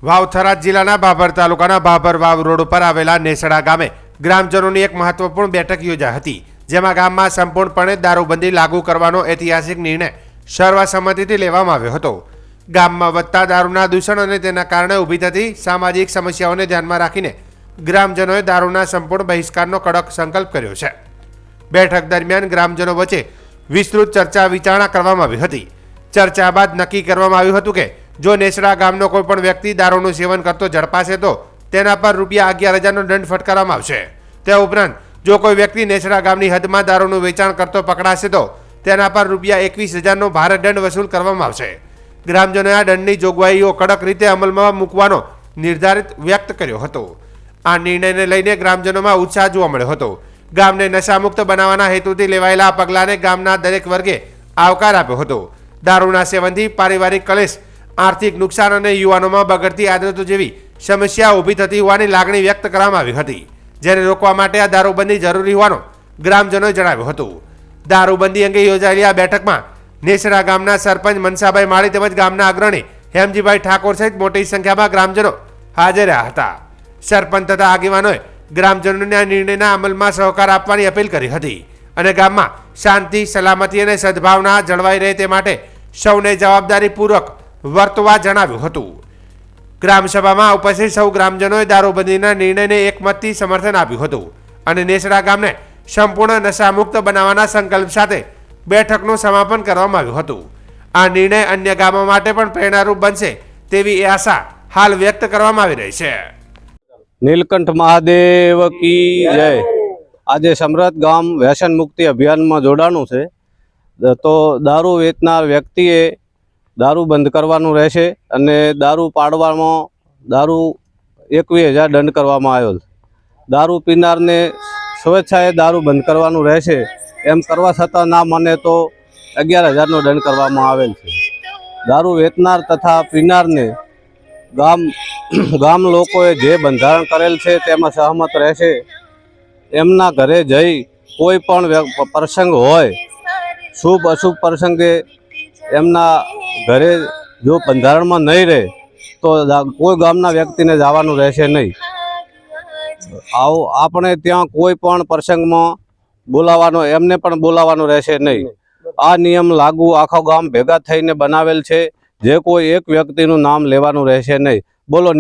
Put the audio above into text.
વાવ જિલ્લાના ભાભર તાલુકાના ભાભર વાવ રોડ ઉપર આવેલા નેસડા ગામે ગ્રામજનોની એક મહત્વપૂર્ણ બેઠક યોજાઈ હતી, જેમાં ગામમાં સંપૂર્ણપણે દારૂબંધી લાગુ કરવાનો ઐતિહાસિક નિર્ણય સર્વસંમતિથી લેવામાં આવ્યો હતો. ગામમાં વધતા દારૂના દૂષણ અને તેના કારણે ઊભી થતી સામાજિક સમસ્યાઓને ધ્યાનમાં રાખીને ગ્રામજનોએ દારૂના સંપૂર્ણ બહિષ્કારનો કડક સંકલ્પ કર્યો છે. બેઠક દરમિયાન ગ્રામજનો વચ્ચે વિસ્તૃત ચર્ચા વિચારણા કરવામાં આવી હતી. ચર્ચા બાદ નક્કી કરવામાં આવ્યું હતું કે જો નેસડા ગામનો કોઈ પણ વ્યક્તિ દારૂનું સેવન કરતો ઝડપાશે તો તેના પર ₹11,000નો દંડ ફટકારવામાં આવશે. તે ઉપરાંત જો કોઈ વ્યક્તિ નેસડા ગામની હદમાં દારૂનું વેચાણ કરતો પકડાશે તો તેના પર ₹21,000નો ભારે દંડ વસૂલ કરવામાં આવશે. ગ્રામજનોએ આ દંડની જોગવાઈઓ કડક રીતે અમલમાં મૂકવાનો નિર્ધારિત વ્યક્ત કર્યો હતો. આ નિર્ણયને લઈને ગ્રામજનોમાં ઉત્સાહ જોવા મળ્યો હતો. ગામને નશામુક્ત બનાવવાના હેતુથી લેવાયેલા આ પગલાંને ગામના દરેક વર્ગે આવકાર આપ્યો હતો. દારૂના સેવનથી પારિવારિક કલેશ, આર્થિક નુકસાન અને યુવાનોમાં બગડતી આદતો જેવી સમસ્યા ઊભી થતી હોવાની લાગણી વ્યક્ત કરવામાં આવી હતી, જેને રોકવા માટે આ દારૂબંધી જરૂરી હોવાનું ગ્રામજનોએ જણાવ્યું હતું. દારૂબંધી અંગે યોજાયેલી આ બેઠકમાં નેસડા ગામના સરપંચ મનસાભાઈ માળી તેમજ ગામના અગ્રણી હેમજીભાઈ ઠાકોર સહિત મોટી સંખ્યામાં ગ્રામજનો હાજર રહ્યા હતા. સરપંચ તથા આગેવાનોએ ગ્રામજનોને આ નિર્ણયના અમલમાં સહકાર આપવાની અપીલ કરી હતી અને ગામમાં શાંતિ, સલામતી અને સદભાવના જળવાઈ રહે તે માટે સૌને જવાબદારીપૂર્વક વર્તવા જણાવ્યું હતું. ગ્રામસભામાં ઉપસ્થિત સૌ ગ્રામજનોએ દારૂબંધીના નિર્ણયને એકમતથી સમર્થન આપ્યું હતું અને નેસડા ગામને સંપૂર્ણ નશામુક્ત બનાવવાના સંકલ્પ સાથે બેઠકનું સમાપન કરવામાં આવ્યું હતું. આ નિર્ણય અન્ય ગામો માટે પણ પ્રેરણારૂપ બનશે તેવી આશા હાલ વ્યક્ત કરવામાં આવી રહી છે. નીલકંઠ મહાદેવ કી જય. આજે સમરથ ગામ વ્યસન મુક્તિ અભિયાનમાં જોડાણું છે. તો દારૂ વેચનાર વ્યક્તિએ દારૂ બંધ કરવાનું રહેશે અને દારૂ પાડવામાં દારૂ 21,000 દંડ કરવામાં આવ્યો છે. દારૂ પીનારને સ્વેચ્છાએ દારૂ બંધ કરવાનું રહેશે. એમ કરવા છતાં ના મને તો 11,000નો દંડ કરવામાં આવેલ છે. દારૂ વેચનાર તથા પીનારને ગામ લોકોએ જે બંધારણ કરેલ છે તેમાં સહમત રહેશે. એમના ઘરે જઈ કોઈ પણ પ્રસંગ હોય, શુભ અશુભ પ્રસંગે એમના ઘરે જો બંધારણમાં નહીં રહે તો કોઈ ગામના વ્યક્તિને જવાનું રહેશે નહીં. આપણે ત્યાં કોઈ પણ પ્રસંગમાં બોલાવવાનો, એમને પણ બોલાવવાનો રહેશે નહીં. આ નિયમ લાગુ આખા ગામ ભેગા થઈને બનાવેલ છે. જે કોઈ એક વ્યક્તિનું નામ લેવાનું રહેશે નહીં. બોલો.